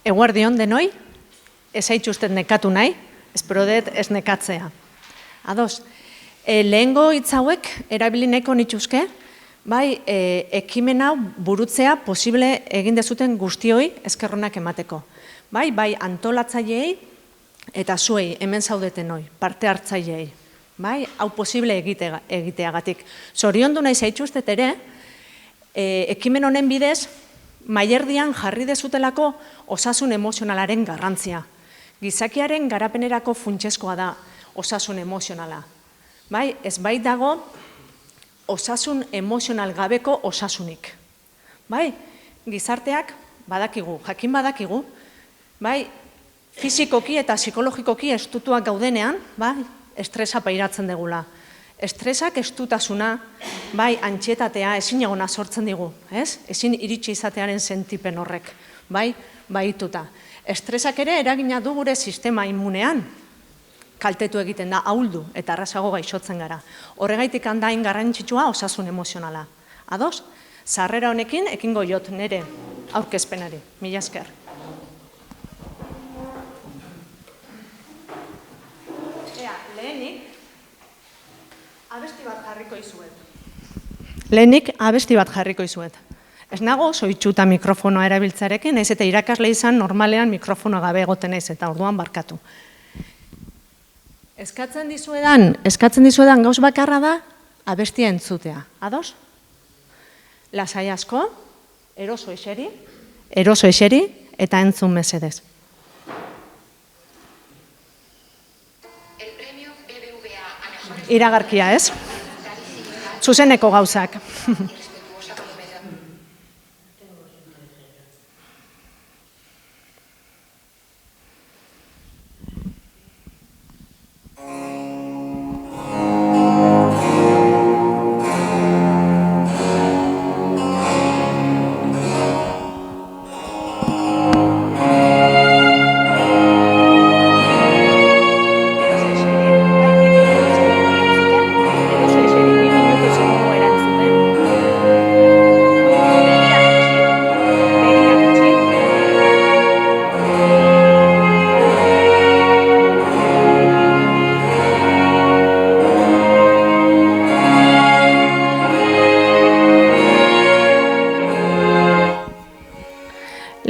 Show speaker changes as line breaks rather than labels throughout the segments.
Eguerdion denoi, ez haitxustet nekatu nahi, espero dut ez nekatzea. Ados, lehengo hitz hauek erabili nahiko nituzke, bai, ekimen hau burutzea posible egin dezuten guztioi eskerronak emateko. Bai, antolatzaileei eta zuei hemen zaudeten hoi, parte hartzaileei. Bai, hau posible egiteagatik. Zoriondu nahi zaitxustet ere, ekimen honen bidez, maierdian jarri dezutelako osasun emozionalaren garrantzia. Gizakiaren garapenerako funtsezkoa da osasun emozionala. Bai, ez bai dago osasun emozional gabeko osasunik. Bai, gizarteak badakigu, jakin badakigu, bai, fisikoki eta psikologikoki estutuak gaudenean, bai, estresa pairatzen degula. Estresak estutasuna, bai, antxietatea, ezin egona sortzen digu, ez? Ezin iritsi izatearen sentipen horrek, bai, baituta. Estresak ere eragina du gure sistema immunean, kaltetu egiten da, ahuldu eta arrasago gaixotzen gara. Horregaitik handain garrantzitsua osasun emozionala. Ados, sarrera honekin ekingo jot nere aurkezpenari. Mila esker. Lehenik abesti bat jarriko izuet. Ez nago, soitxuta mikrofonoa erabiltzarekin, ez eta irakasle izan normalean mikrofono gabe egoten ez eta orduan barkatu. Eskatzen dizuedan gauz bakarra da, abestia entzutea. Ados? Lasai asko, eroso eseri eta entzun mesedez. Iragarkia, ez? Zuzeneko gauzak.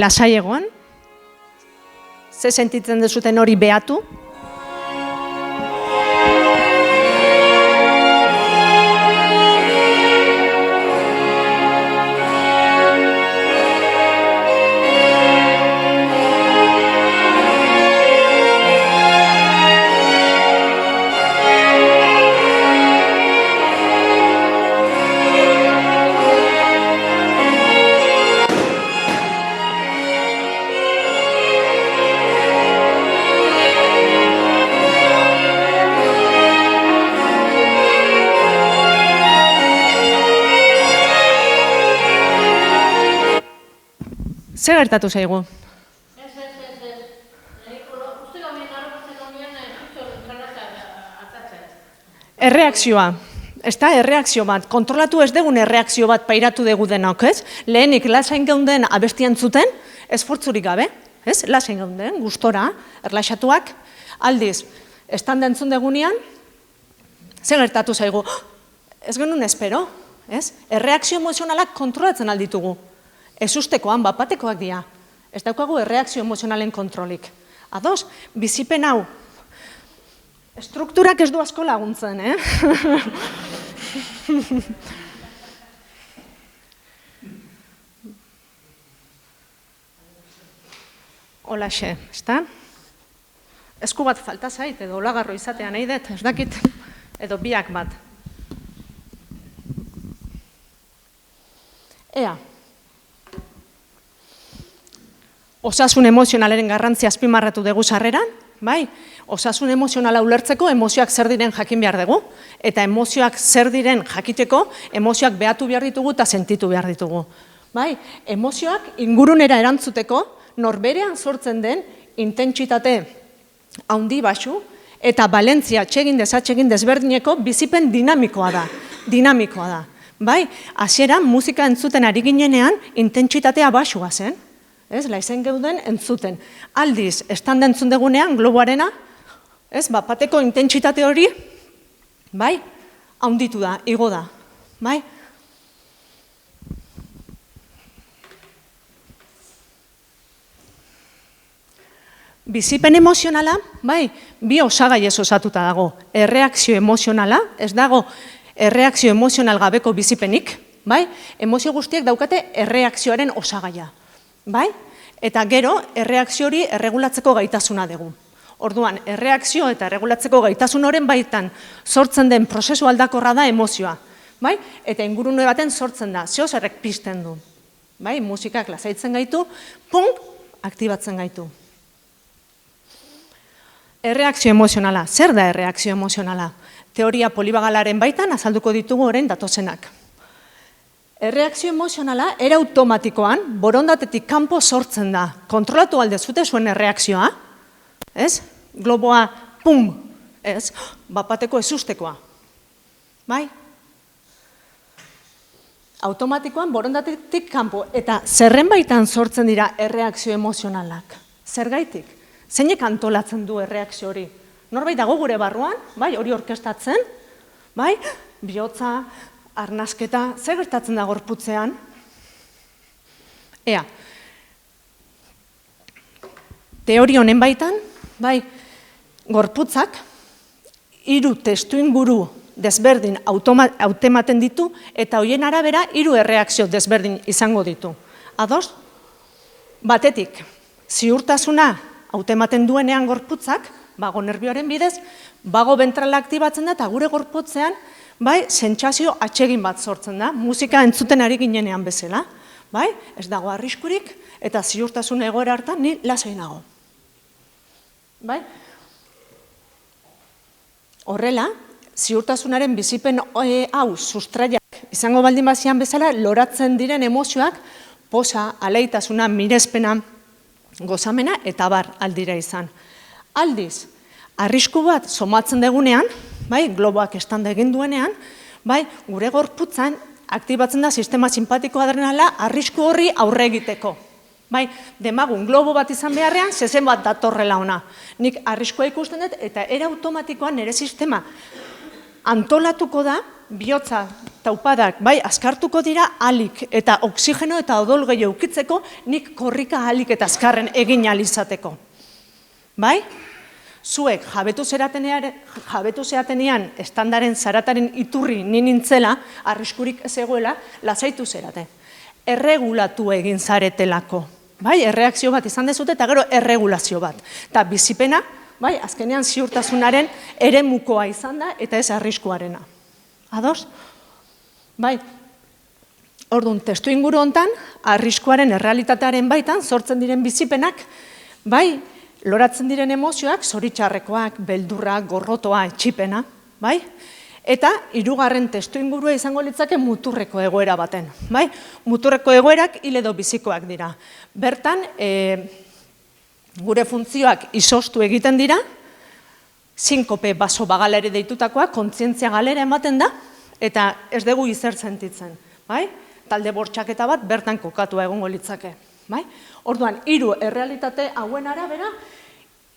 Lasai egon, ze sentitzen duzuten hori behatu? Zer gertatu zaigu?
Ez. Uste gomien arropatzeko nien atatzen.
Erreakzioa. Ez da, erreakzio bat. Kontrolatu ez degun erreakzio bat pairatu dugu denok, ez? Lehenik lasain geunden abestian zuten, esfortzurik gabe, ez? Lasain geunden, gustora, erlaxatuak. Aldiz, estanda entzun degunean, zer gertatu zaigu? Ez genuen espero, ez? Erreakzio emozionalak kontrolatzen alditugu. Ez ustekoan, bapatekoak dira. Ez daukagu erreakzio emozionalen kontrolik. Ados, bizipen hau, estrukturak ez du asko laguntzen, Holaxe, ezta? Esku bat falta zait, edo olagarro izatea nahi dut, ez dakit, edo biak bat. Ea. Osasun emozionalaren garrantzia azpimarratu dugu sarreran, bai? Osasun emozionala ulertzeko emozioak zer diren jakin behar dugu, eta emozioak zer diren jakiteko, emozioak behatu behar ditugu eta sentitu behar ditugu. Bai? Emozioak ingurunera erantzuteko, norberean sortzen den intentsitate handi baxu, eta balentzia atsegin desberdineko bizipen dinamikoa da. Bai, hasieran musika entzuten ari ginenean intentsitatea baxua zen. ez, laizen geuden entzuten. Aldiz, estanda entzun degunean, globoarena, ez, bateko intentsitate hori, bai, haunditu da, igo da, bai. Bizipen emozionala, bai, bi osagai ez osatuta dago. Erreakzio emozionala, ez dago erreakzio emozional gabeko bizipenik, bai? Emozio guztiek daukate erreakzioaren osagaia, bai? Eta gero, erreakzio hori erregulatzeko gaitasuna dugu. Orduan, erreakzio eta erregulatzeko gaitasun horren baitan sortzen den prozesu aldakorra da emozioa, bai? Eta ingurune baten sortzen da, zeozerrek pizten du, bai? Musikak lasaitzen gaitu, pum, aktibatzen gaitu. Erreakzio emozionala. Zer da erreakzio emozionala? Teoria polibagalaren baitan azalduko ditugu orain datozenak. Erreakzio emozionala era automatikoan, borondatetik kanpo sortzen da. Kontrolatu aldezute zuen erreakzioa, ez? Globoa, pum, ez? Bapateko ezustekoa. Bai? Automatikoan, borondatetik kanpo. Eta zerren baitan sortzen dira erreakzio emozionalak? Zergaitik? Zeinek antolatzen du erreakzio hori? Norbait dago gure barruan, bai, hori orkestatzen, bai, bihotza, arnasketa, zer gertatzen da gorputzean? Ea, teoria honen baitan, bai, gorputzak, 3 testuinguru desberdin hautematen ditu, eta hoien arabera 3 erreakzio desberdin izango ditu. Ados? Batetik, ziurtasuna hautematen duenean gorputzak, bago nerbioaren bidez, bago ventrala aktibatzen da, eta gure gorputzean, bai, sentsazio atsegin bat sortzen da, musika entzuten ari ginenean bezala, bai, ez dago arriskurik, eta ziurtasun egoera hartan ni lasai nago. Bai? Horrela, ziurtasunaren bizipen hau sustraiak izango baldin bazian bezala, loratzen diren emozioak, posa, aleitasuna, mirespena, gozamena eta bar aldira izan. Aldiz, arrisku bat somatzen degunean, bai, globoak estanda egin duenean, bai, gure gorputzan aktibatzen da sistema simpatiko adrenala arrisku horri aurre egiteko. Bai, demagun globo bat izan beharrean, zezen bat datorrela ona. Nik arriskua ikusten dut eta era automatikoan nire sistema antolatuko da, bihotza taupadak, bai, azkartuko dira alik eta oksigeno eta odol gehiago ukitzeko, nik korrika alik eta azkarren egin alizateko. Bai? Zuek jabetu zeratenean estandaren zarataren iturri nintzela, arriskurik ez egoela, lasaitu zerate. Erregulatu egin zaretelako. Bai, erreakzio bat izan dezute eta gero erregulazio bat. Eta bizipena, bai, azkenean ziurtasunaren eremukoa izan da eta ez arriskuarena. Ados? Bai, orduan, testu inguru hontan, arriskuaren errealitatearen baitan, sortzen diren bizipenak, bai, loratzen diren emozioak, zoritxarrekoak, beldurrak, gorrotoa, etxipena, bai? Eta, 3. testu ingurua izango litzake muturreko egoera baten, bai? Muturreko egoerak hil edo bizikoak dira. Bertan, gure funtzioak izostu egiten dira, sinkope baso bagalere deitutakoa, kontzientzia galera ematen da, eta ez dugu izer sentitzen, bai? Talde bortxaketa bat bertan kokatua egongo litzake, bai? Orduan, 3 errealitate hauen arabera,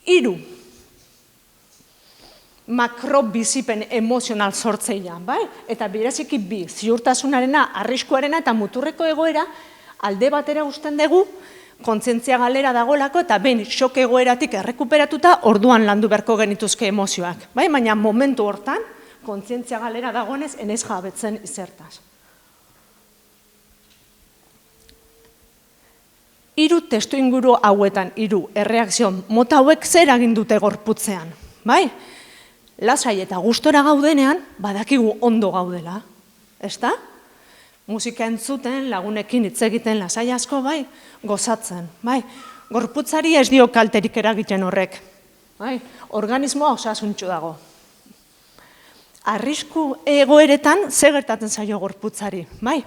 3 makrobizipen emozional sortzeia, bai? Eta bereziki 2, ziurtasunarena, arriskuarena eta muturreko egoera alde batera uzten dugu, kontzientzia galera dagoelako eta behin xok egoeratik errekuperatuta orduan landu beharko genituzke emozioak, bai? Baina momentu hortan, kontzientzia galera dagoenez enez jabetzen izertaz. 3 testu inguru hauetan, 3 erreakzio mota hauek zer egin dute gorputzean, bai? Lasai eta gustora gaudenean, badakigu ondo gaudela, ezta? Musika entzuten, lagunekin hitz egiten lasai asko, bai? Gozatzen, bai? Gorputzari ez dio kalterik eragiten horrek, bai? Organismoa osasuntsu dago. Arrisku egoeretan zer gertatzen zaio gorputzari, bai?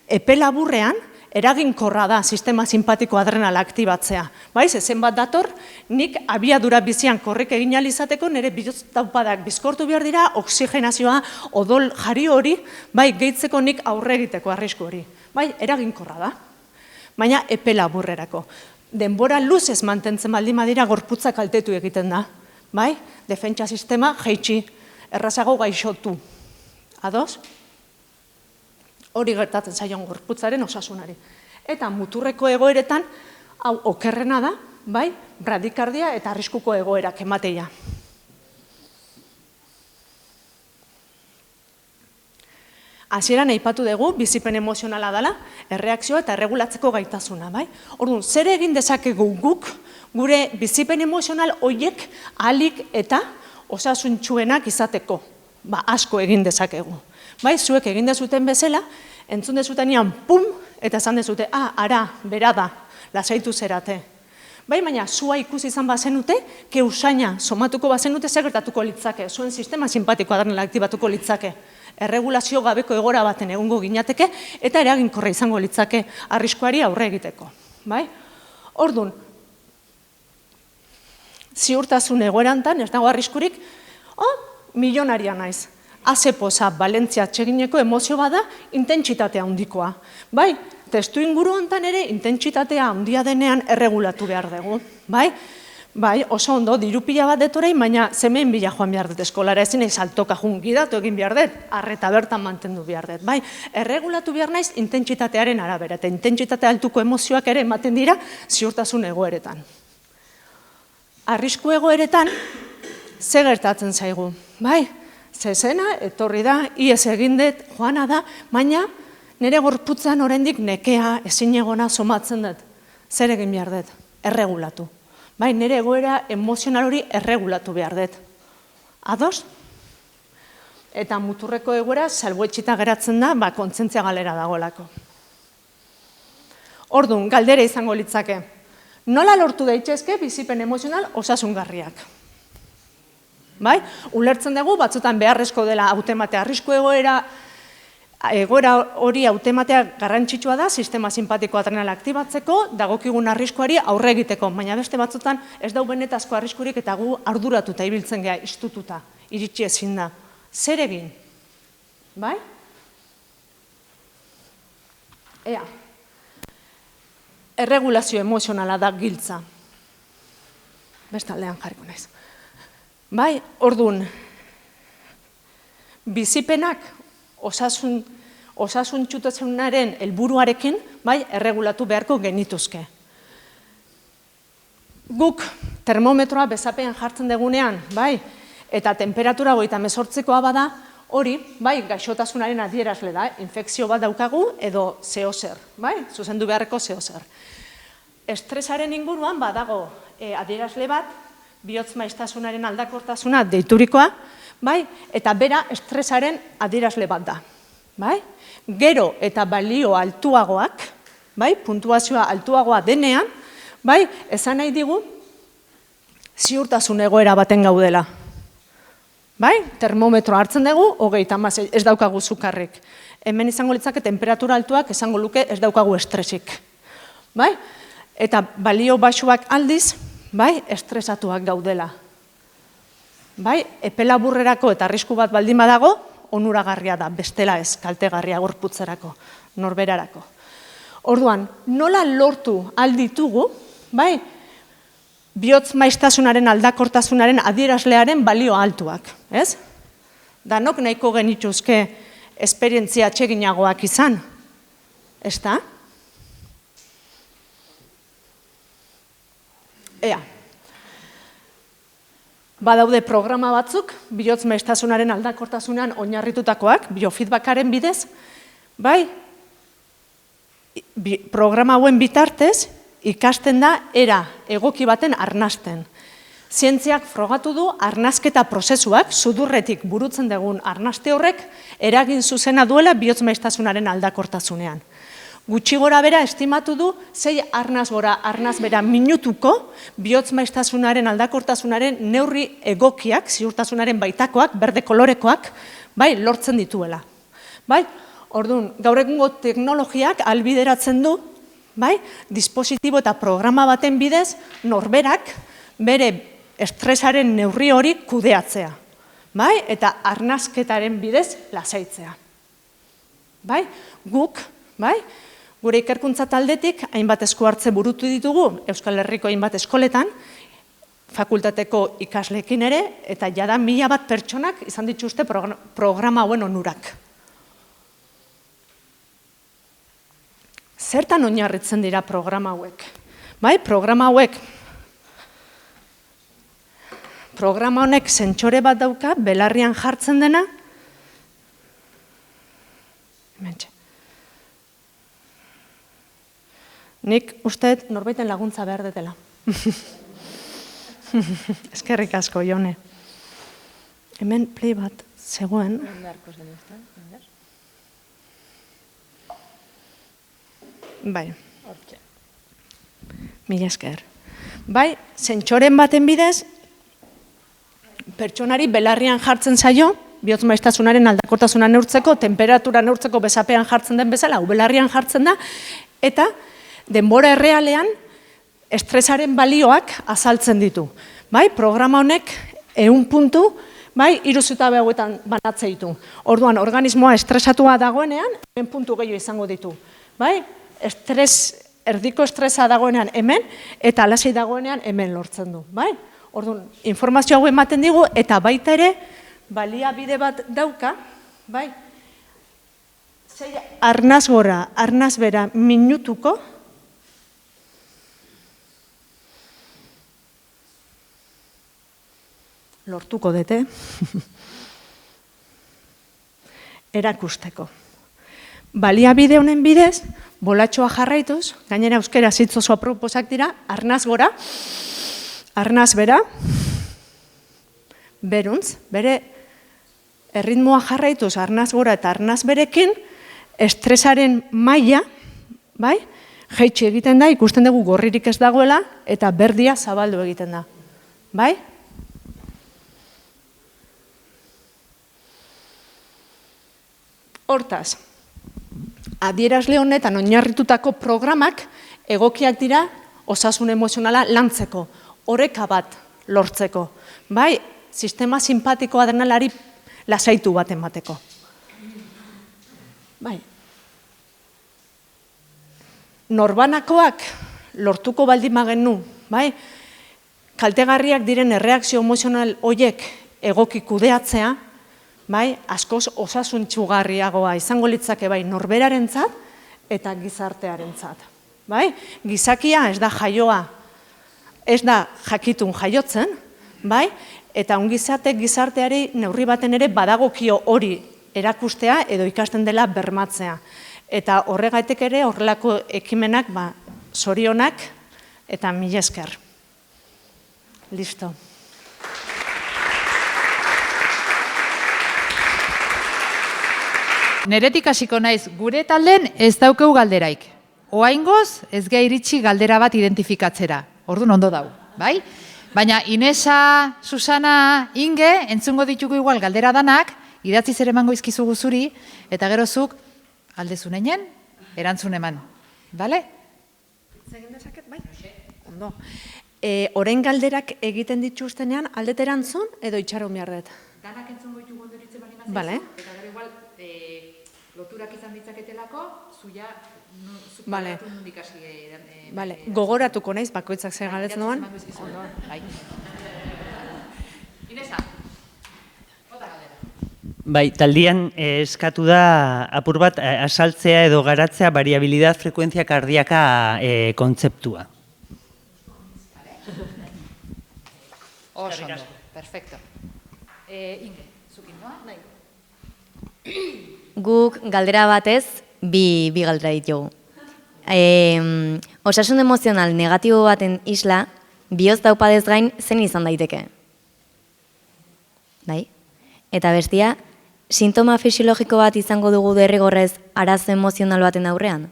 Epe laburrean, eraginkorra da sistema simpatiko adrenala aktibatzea. Bai, zezen bat dator, nik abiadura bizian korrek egin ahal izateko, nire bihotz taupadak bizkortu behar dira, oxigenazioa, odol jari hori, bai, gehitzeko nik aurre egiteko arrisku hori. Bai, eraginkorra da. baina epe laburrerako. Denbora luzez mantentzen baldin badira gorputza kaltetu egiten da, bai? Defentsa sistema jaitsi, errazago gaixotu. Ados? Hori gertatzen zaion gorputzaren osasunari. Eta muturreko egoeretan, hau okerrena da, bai? Bradikardia eta arriskuko egoerak emateia. Hasieran aipatu dugu, bizipen emozionala dela, erreakzioa eta erregulatzeko gaitasuna, bai? Orduan, zer egin dezakegu guk, gure bizipen emozional horiek ahalik eta osasuntsuenak izateko, asko egin dezakegu. Bai, zuek egin dezuten bezala, entzun dezutenean, pum, eta esan dezute, ara, bera da, lasaitu zerate. Bai, baina zua ikusi izan bazenute, keusaina somatuko bazenute zer gertatuko litzake, zuen sistema simpatikoa darnela aktibatuko litzake. Erregulazio gabeko egora baten egungo ginateke, eta eraginkorra izango litzake arriskuari aurre egiteko. Bai? Orduan, ziurtasun egoerantan, ez dago arriskurik, milionaria naiz. Azepoza, Valentzia atsegineko emozio bada, intentsitatea handikoa. Bai? Testu inguru hontan ere, intentsitatea handia denean erregulatu behar dugu. Bai? Bai, oso ondo, diru pila bat detorein, baina zemen bila joan behar dut eskolara, ezin eiz altoka gidatu egin behar dut, arreta bertan mantendu behar dut. Bai, erregulatu behar naiz intentsitatearen arabera, eta intentsitate altuko emozioak ere ematen dira ziurtasun egoeretan. Arrisku egoeretan, ze gertatzen zaigu? Bai, zezena, etorri da, iez egin dut, joana da, baina nire gorputzan oraindik nekea, ezin egona somatzen dut. Zer egin behar dut? Erregulatu. Bai, nire egoera emozional hori erregulatu behar dut. Ados? Eta muturreko egoera salbuetxita geratzen da, kontzientzia galera dagoelako. Orduan, galdera izango litzake. Nola lortu daitezke bizipen emozional osasungarriak? Bai? Ulertzen dugu, batzutan beharrezko dela hautematea arrisku egoera hori hautematea garrantzitsua da, sistema simpatikoa adrenala aktibatzeko, dagokigun arriskuari aurre egiteko, baina beste batzutan ez dau benetazko arriskurik eta gu arduratuta ibiltzen geha, istututa, iritsi ezin da. Zer egin? Bai? Ea. Erregulazio emozionala da giltza. Beste aldean jarriko naiz. Bai, orduan, bizipenak osasuntxutasunaren helburuarekin, bai, erregulatu beharko genituzke. Guk termometroa bezapean jartzen degunean, bai, eta temperatura 38koa bada, hori, bai, gaixotasunaren adierazle da, infekzio bat daukagu edo zeozer, bai, zuzendu beharreko zeozer. Estresaren inguruan badago adierazle bat, bihotz maiztasunaren aldakortasuna deiturikoa, bai, eta bera estresaren adierazle bat da. Bai? Gero eta balio altuagoak, bai, puntuazioa altuagoa denean, bai, esan nahi digu ziurtasun egoera baten gaudela. Bai? Termometroa hartzen dugu, 36, ez daukagu sukarrik. Hemen izango litzake temperatura altuak esango luke ez daukagu estresik. Bai? Eta balio baxuak aldiz, bai, estresatuak gaudela. Bai, epe laburrerako eta arrisku bat baldin badago, onuragarria da, bestela ez, kaltegarria gorputzerako, norberarako. Orduan, nola lortu alditugu, bai, bihotz maiztasunaren aldakortasunaren adierazlearen balio altuak, ez? Danok nahiko genituzke esperientzia atseginagoak izan, ez da? Ea. Badaude programa batzuk, bihotz maiztasunaren aldakortasunean oinarritutakoak, biofeedbackaren bidez, bai, programa hauen bitartez, ikasten da era egoki baten arnasten. Zientziak frogatu du arnasketa prozesuak, sudurretik burutzen dugun arnaste horrek, eragin zuzena duela bihotz maiztasunaren aldakortasunean. Gutxi gora bera estimatu du, 6 arnaz gora, arnaz bera minutuko, bihotz maiztasunaren aldakortasunaren neurri egokiak, ziurtasunaren baitakoak, berde kolorekoak, bai, lortzen dituela. Bai, orduan, gaur egungo teknologiak albideratzen du, bai, dispositibo eta programa baten bidez, norberak bere estresaren neurri hori kudeatzea. Bai, eta arnazketaren bidez lasaitzea. Bai, guk, bai, Gure ikerkuntza taldetik hainbat esku hartze burutu ditugu Euskal Herriko hainbat eskoletan, fakultateko ikasleekin ere, eta jada 1000 bat pertsonak izan dituzte programa hauen onurak. Zertan oinarritzen dira programa hauek? Bai, programa honek sentsore bat dauka, belarrian jartzen dena. Hementxe. Nik uste norbaiten laguntza behar detela. Eskerrik asko, Jone. Hemen play bat zegoen. Bai. Mila esker. Bai, sentsoren baten bidez, pertsonari belarrian jartzen zaio, bihotz maiztasunaren aldakortasuna neurtzeko, temperatura neurtzeko bezapean jartzen den bezala, hau belarrian jartzen da, eta denbora errealean estresaren balioak azaltzen ditu. Bai, programa honek 100 puntu, bai, 3 zutabe hauetan banatze ditu. Orduan, organismoa estresatua dagoenean, 100 puntu gehiago izango ditu. Bai, erdiko estresa dagoenean hemen, eta alasei dagoenean hemen lortzen du. Bai, orduan, informazio hau ematen digu, eta baita ere, baliabide bat dauka, bai, arnaz gora, arnaz bera minutuko, lortuko dute, erakusteko. Baliabide honen bidez, bolatxoa jarraituz, gainera euskera zitzoso aproposak dira, arnaz gora, arnaz bera, beruntz, bere erritmoa jarraituz arnaz gora eta arnaz berekin, estresaren maila, bai, jaitsi egiten da, ikusten dugu gorririk ez dagoela, eta berdia zabaldu egiten da. Bai? Hortaz, adierazle honetan oinarritutako programak egokiak dira osasun emozionala lantzeko, oreka bat lortzeko. Bai, sistema simpatiko adrenalari lasaitu bat emateko. Bai. Norbanakoak lortuko baldin bagenu, bai, kaltegarriak diren erreakzio emozional horiek egoki kudeatzea, bai, askoz osasuntsugarriagoa izango litzake bai norberarentzat eta gizartearentzat. Bai, gizakia ez da jaioa, ez da jakitun jaiotzen, bai, eta ongizate gizarteari neurri baten ere badagokio hori erakustea edo ikasten dela bermatzea. Eta horregatik ere horrelako ekimenak zorionak eta mila esker. Listo.
Neretik hasiko naiz, gure talden ez daukeu galderaik. Oaingoz ez gai iritsi galdera bat identifikatzera. Orduan ondo dau, bai? Baina Inesa, Susana, Inge, entzungo ditugu igual galdera danak, idatziz ere emango izkizugu zuri, eta gerozuk aldezu neinen, erantzun eman. Bale?
Zegin dezaket, bai? Ondo. Orain galderak egiten dituztenean aldet erantzun edo itxaron behar dut?
Danak entzungo ditugu ondoritze bali mazaizu,
Bale.
eta gero igual loturak izan ditzaketelako, zuia
Bale.
nundik hasi.
Bale, gogoratuko naiz, bakoitzak zer galdetzen doan.
Bai. Inesa, bota galdera.
Bai, taldian eskatu da apur bat asaltzea edo garatzea variabilidad frekuentzia kardiaka kontzeptua.
Oso ondo, perfecto. Inge, zukin noa? Nahi.
Guk galdera batez, bi galdera ditugu. Osasun emozional negatibo baten isla, bihotz daupadez gain zen izan daiteke. Bai? Eta bestia, sintoma fisiologiko bat izango dugu derrigorrez arazo emozional baten aurrean?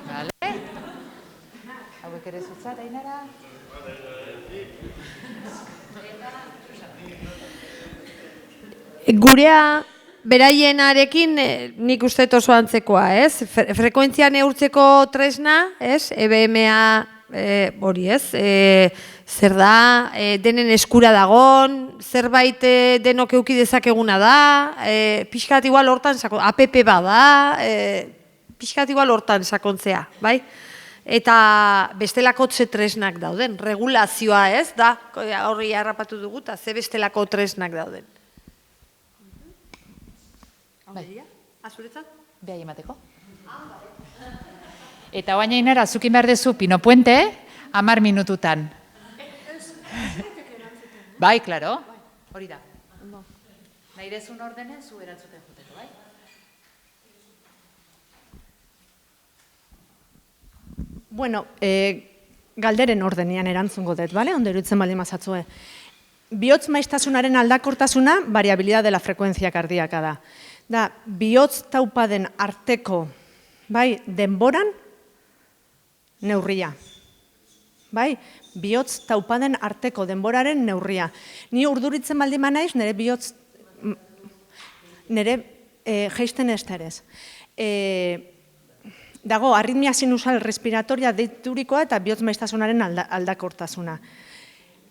Bale? Hauek ere zutzat, Ainara?
Gurea beraienarekin nik uste oso antzekoa, ez? Frekuentzia neurtzeko tresna, ez? EBMA hori ez, zer da, denen eskura dagon, zerbait denok euki dezakeguna da, pixkat igual hortan, APP bada, pixkat igual hortan sakontzea, bai? Eta bestelako tresnak dauden, regulazioa ez, da, horri harrapatu dugu, eta ze bestelako tresnak dauden. Azuretzat?
Behai emateko. Eta oain ainara, zukin behar dezu Pino Puente, 10 minututan. Bai, klaro. Hori da. Nahi dezun ordenen, zu erantzuten juteko, bai?
Bueno, galderen ordenean erantzungo dut, bale? Ondo iruditzen baldin mazatzue. Bihotz maiztasunaren aldakortasuna, variabilidad de la frecuencia cardíaca da. Da, bihotz taupaden arteko, bai, denboran, neurria. Bai, bihotz taupaden arteko denboraren neurria. Ni urduritzen baldin naiz, nire bihotz, nire geisten esterez. Dago, arritmia sinusal respiratoria deiturikoa eta bihotz maiztasunaren aldakortasuna.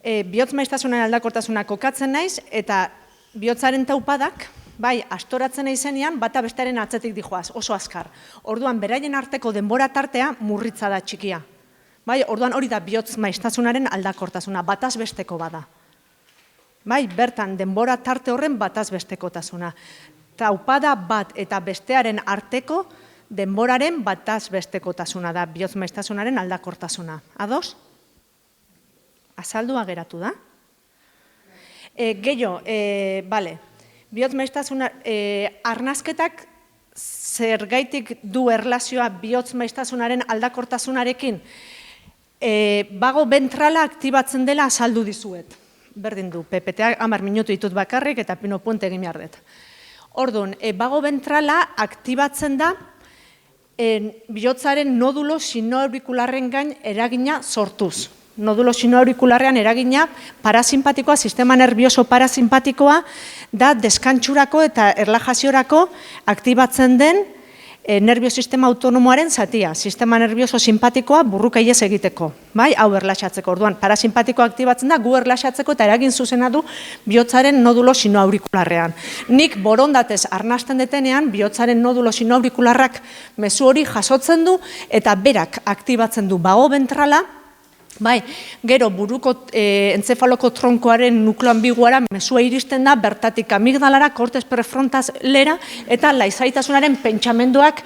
Bihotz maiztasunaren aldakortasuna kokatzen naiz, eta bihotzaren taupadak, bai, astoratzen naizenean, bata bestearen atzetik dijoaz, oso azkar. Orduan, beraien arteko denbora tartea murritza da txikia. Bai, orduan hori da bihotz maiztasunaren aldakortasuna, bataz besteko bada. Bai, bertan, denbora tarte horren bataz bestekotasuna. Taupada bat eta bestearen arteko denboraren bataz bestekotasuna da bihotz maiztasunaren aldakortasuna. Ados? Azaldua geratu da? Gehiago, bale, bihotz maiztasuna, arnazketak zergaitik du erlazioa bihotz maiztasunaren aldakortasunarekin, bago ventrala aktibatzen dela azaldu dizuet. Berdin du, PPTA 10 minutu ditut bakarrik eta Pino Puente egin behar dut. Orduan, bago ventrala aktibatzen da bihotzaren nodulo sinoaurikularren gain eragina sortuz. Nodulo sinoaurikularrean eragina parasimpatikoa, sistema nervioso parasimpatikoa, da deskantxurako eta erlajaziorako aktibatzen den nerviosistema autonomoaren zatia. Sistema nervioso simpatikoa burruka iez egiteko, bai, hau erlaxatzeko. Orduan, parasimpatikoa aktibatzen da, gu erlaxatzeko eta eragin zuzena du bihotzaren nodulo sinoaurikularrean. Nik borondatez arnasten detenean, bihotzaren nodulo sinoaurikularrak mezu hori jasotzen du eta berak aktibatzen du bago ventrala, bai, gero buruko entzefaloko tronkoaren nuklo ambiguara mesua iristen da, bertatik amigdalara, cortes prefrontalera eta laizaitasunaren pentsamenduak,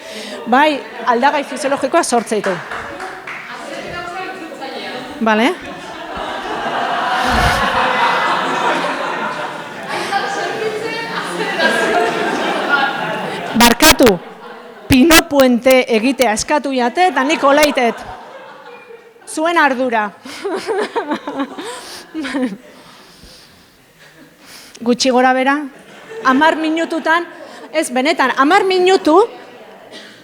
bai, aldagai fisiologikoa sortze ditu. Bale? Barkatu, Pino Puente egitea eskatu jate eta nik olaitet. Zuen ardura. Gutxi gora bera, 10 minututan, ez benetan, 10 minutu,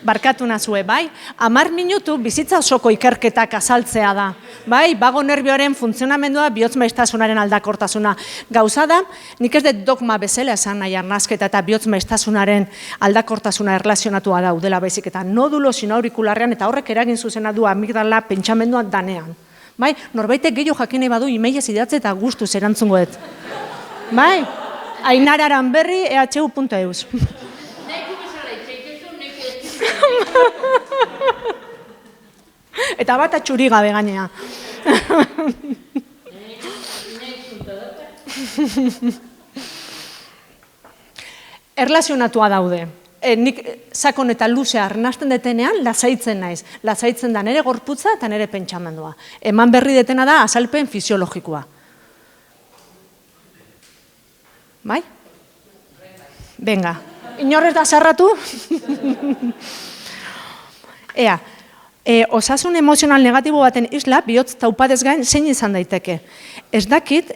barkatu nazue, bai? 10 minutu bizitza osoko ikerketak azaltzea da. Bai, bago nerbioaren funtzionamendua bihotz maiztasunaren aldakortasuna. Gauza da, nik ez dut dogma bezala esan nahi arnazketa eta bihotz maiztasunaren aldakortasuna erlazionatua daudela baizik eta nodulo sinoaurikularrean eta horrek eragin zuzena du amigdala pentsamenduan danean. Bai, norbaitek gehiago jakinei badu emailez idatze eta gustuz erantzungo dut. Bai, Ainararan berri ehu.eus. Eta bat atxuri gabe gainea. Erlazionatua daude. Nik sakon eta luze arnasten detenean lasaitzen naiz. Lasaitzen da nire gorputza eta nire pentsamendua. Eman berri detena da azalpen fisiologikoa. Bai? Venga. Inorrez da zarratu? Ea, osasun emozional negatibo baten isla, bihotz taupadez gain, zein izan daiteke. Ez dakit,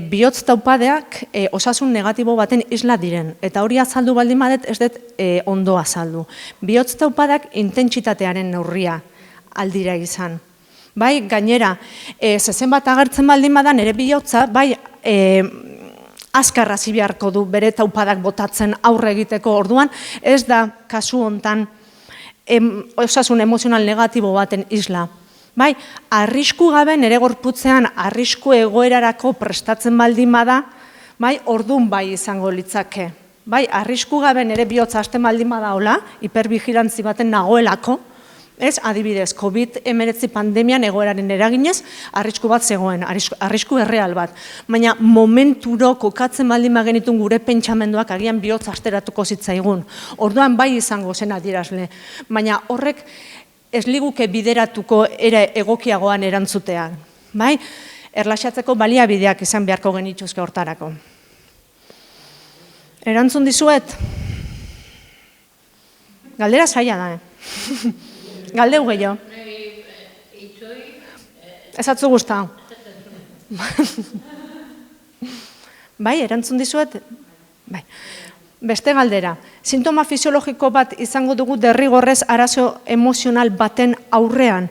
bihotz taupadeak osasun negatibo baten isla diren. Eta hori azaldu baldin badet, ez dut ondo azaldu. Bihotz taupadak intentsitatearen neurria aldira izan. Bai, gainera, zezen bat agertzen baldin badan, ere bihotza, bai, azkarra zibiarko du bere taupadak botatzen aurre egiteko orduan, ez da kasu hontan osasun emozional negatibo baten isla. Bai, arrisku gabe nere gorputzean arrisku egoerarako prestatzen baldin bada, bai, ordun bai izango litzake. Bai, arrisku gabe nere bihotza hasten baldin bada hola, hipervigilantzi baten nagoelako, ez, adibidez, COVID-19 pandemian egoeraren eraginez, arrisku bat zegoen, arrisku erreal bat. Baina momenturo kokatzen baldin bagenitun gure pentsamenduak agian bihotza asteratuko zitzaigun. Orduan bai izango zen adierazle. Baina horrek ez liguke bideratuko era egokiagoan erantzutean. Bai, erlaxatzeko baliabideak izan beharko genituzke hortarako. Erantzun dizuet? Galdera zaila da, Galdeu gehiago. Ez atzu guztau. Bai, erantzun dizuet? Bai. Beste galdera. Sintoma fisiologiko bat izango dugu derrigorrez arazo emozional baten aurrean.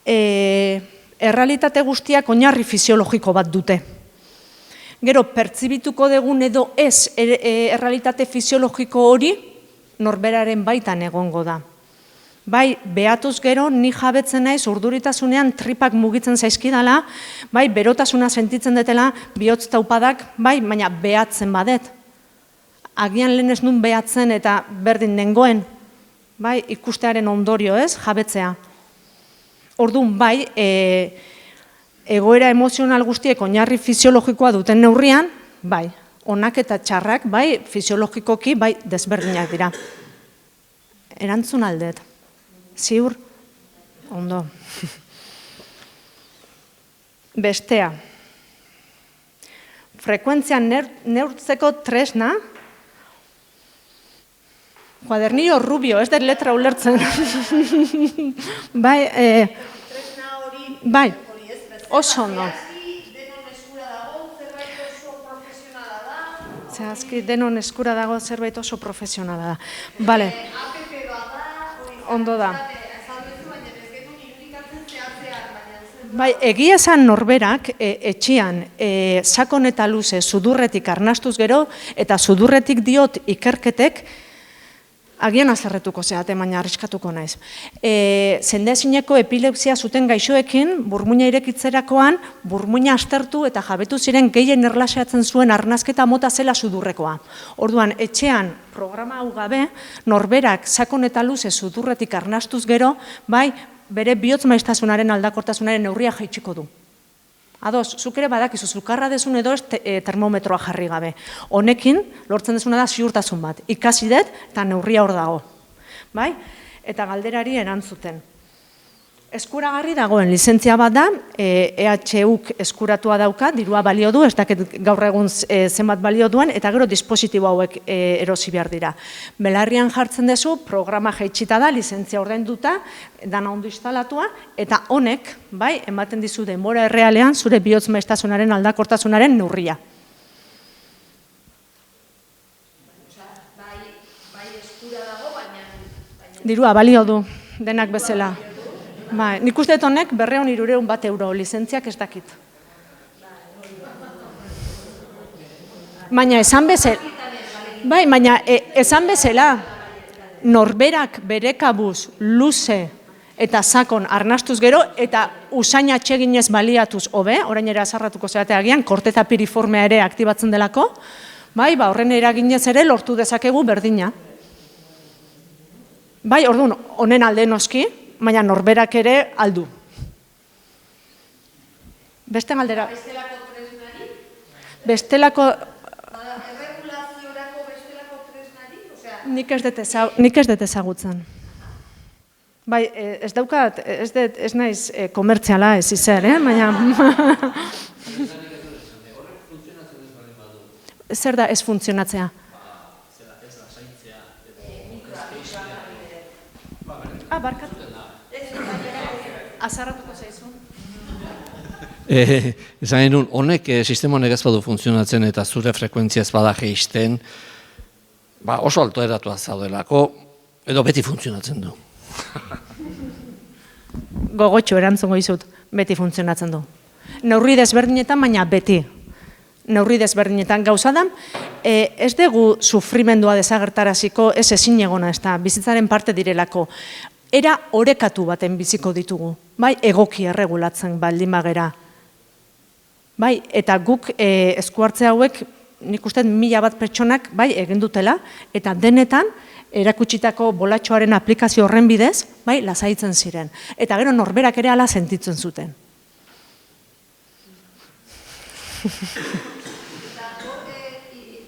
Errealitate guztiak oinarri fisiologiko bat dute. Gero, pertsibituko dugun edo ez errealitate fisiologiko hori norberaren baitan egongo da. Bai, behatuz gero, ni jabetzen naiz urduritasunean tripak mugitzen zaizkidala, bai, berotasuna sentitzen detela, bihotz taupadak, bai, baina behatzen badet. Agian lehen ez nun behatzen eta berdin nengoen, bai, ikustearen ondorio ez, jabetzea. Orduan, bai, egoera emozional guztiek oinarri fisiologikoa duten neurrian, bai, onak eta txarrak, bai, fisiologikoki, bai, desberdinak dira. Erantzun aldet. Ziur? Ondo. Bestea. Frekuentzia neurtzeko tresna. Cuadernillo rubio, ez dut letra ulertzen. Bai, bai, oso ondo. Zehazki, denon eskura dago zerbait oso profesionala da. Bale. Ondo da. Bai, egia esan norberak etxean sakon eta luze sudurretik arnastuz gero eta sudurretik diot ikerketek agian azerretuko zeate, baina arriskatuko naiz. Zendezineko epilepsia zuten gaixoekin, burmuina irekitzerakoan, burmuina astertu eta jabetu ziren gehien erlaxatzen zuen arnazketa mota zela sudurrekoa. Orduan, etxean programa hau gabe, norberak sakon eta luze sudurretik arnastuz gero, bai, bere bihotz maiztasunaren aldakortasunaren neurria jaitsiko du. Ados, zuk ere badakizu, zukarra dezun edo ez termometroa jarri gabe. Honekin, lortzen dezuna da ziurtasun bat. Ikasi dut eta neurria hor dago. Bai? Eta galderari erantzuten. Eskuragarri dagoen lizentzia bat da, EHUk eskuratua dauka, dirua balio du, ez dakit gaur egun zenbat balio duen, eta gero dispositibo hauek erosi behar dira. Belarrian jartzen dezu, programa jaitsita da, lizentzia ordainduta, dana ondo instalatua, eta honek, bai, ematen dizu denbora errealean, zure bihotz maiztasunaren aldakortasunaren neurria. Bai eskura dago, baina... Dirua balio du, denak bezala. Bai, nik uste honek 200-300 bat euro lizentziak ez dakit. Baina esan bezala, bai, baina esan bezala, norberak bere kabuz luze eta sakon arnastuz gero eta usain atseginez baliatuz hobe, orain ere azarratuko zeate agian, korteta piriformea ere aktibatzen delako, bai, ba, horren eraginez ere lortu dezakegu berdina. Bai, orduan, honen alde noski, baina norberak ere aldu. Beste galdera. Bestelako tresnari? Bestelako... Erregulaziorako bestelako tresnari? Nik ez dut ezagutzen. Bai, ez daukat, ez naiz komertziala ez izer, baina... Zer da ez funtzionatzea? Barkatu. Azarratuko zaizu.
Esan genuen, honek sistema honek ez badu funtzionatzen eta zure frekuentzia ez bada geisten, oso alto eratua zaudelako, edo beti funtzionatzen du.
Gogotxo erantzungo izut, beti funtzionatzen du. Neurri desberdinetan, baina beti. Neurri desberdinetan gauza da, ez dugu sufrimendua desagertaraziko ez ezin egona, ez da, bizitzaren parte direlako. era orekatu baten biziko ditugu, bai, egoki erregulatzen baldin bagera. Bai, eta guk eskuartze hauek, nik uste 1000 bat pertsonak bai egin dutela, eta denetan erakutsitako bolatxoaren aplikazio horren bidez, bai, lasaitzen ziren. Eta gero norberak ere hala sentitzen zuten.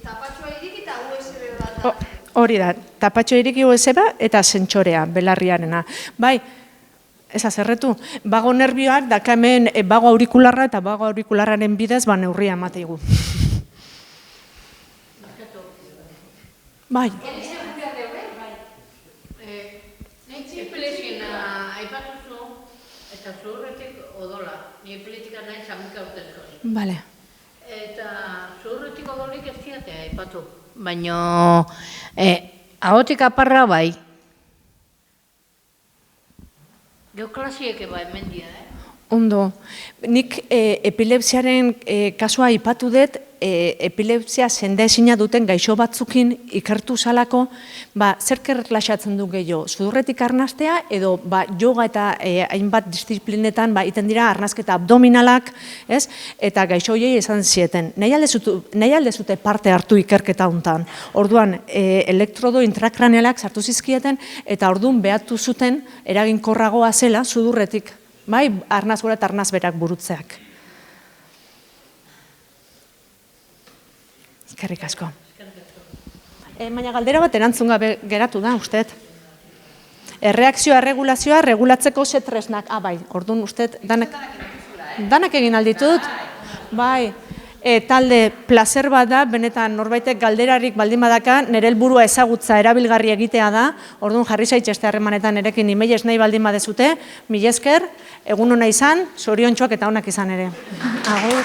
Tapatxoa iriki eta USB bat.
Hori da, tapatxo iriki USB eta sentsorea, belarriarena. Bai, ez azerretu, bago nervioak daka hemen bago aurikularra eta bago aurikularraren bidez neurria emateigu. Bai.
Nahi pelezien aipatuzu, eta zuhurretik odola. Ni politika nahi zamika urten zoz.
Bale.
Eta zuhurretik odolik ez diate aipatu. Baina, ahotik aparra bai. Geoklasieke bai mendia,
Ondo, nik epilepsiaren kasua aipatu dut, epilepsia sendaezina duten gaixo batzukin ikertu zalako, zerker erlaxatzen du gehiago, sudurretik arnastea edo yoga eta hainbat disiplinetan iten dira arnasketa abdominalak, eta gaixo horiei esan zieten. Nahi alde zute parte hartu ikerketa hontan. Orduan, elektrodo intrakranealak sartu zizkieten, eta orduan behatu zuten eraginkorragoa zela sudurretik. Bai, arnaz gora eta arnaz berak burutzeak. Eskerrik asko. Baina galdera bat erantzun gabe geratu da, usteet. Erreakzioa, regulazioa, regulatzeko ze tresnak. Bai, orduan, usteet, danak egin alditut. Bai, talde placer bat da, benetan norbaitek galderarik baldin badaka, nire helburua ezagutza erabilgarri egitea da, orduan jarri zaitxeste harremanetan erekin emailez nahi baldin badezute, mila esker, egun hona izan, zoriontsuak eta onak izan ere. Agur.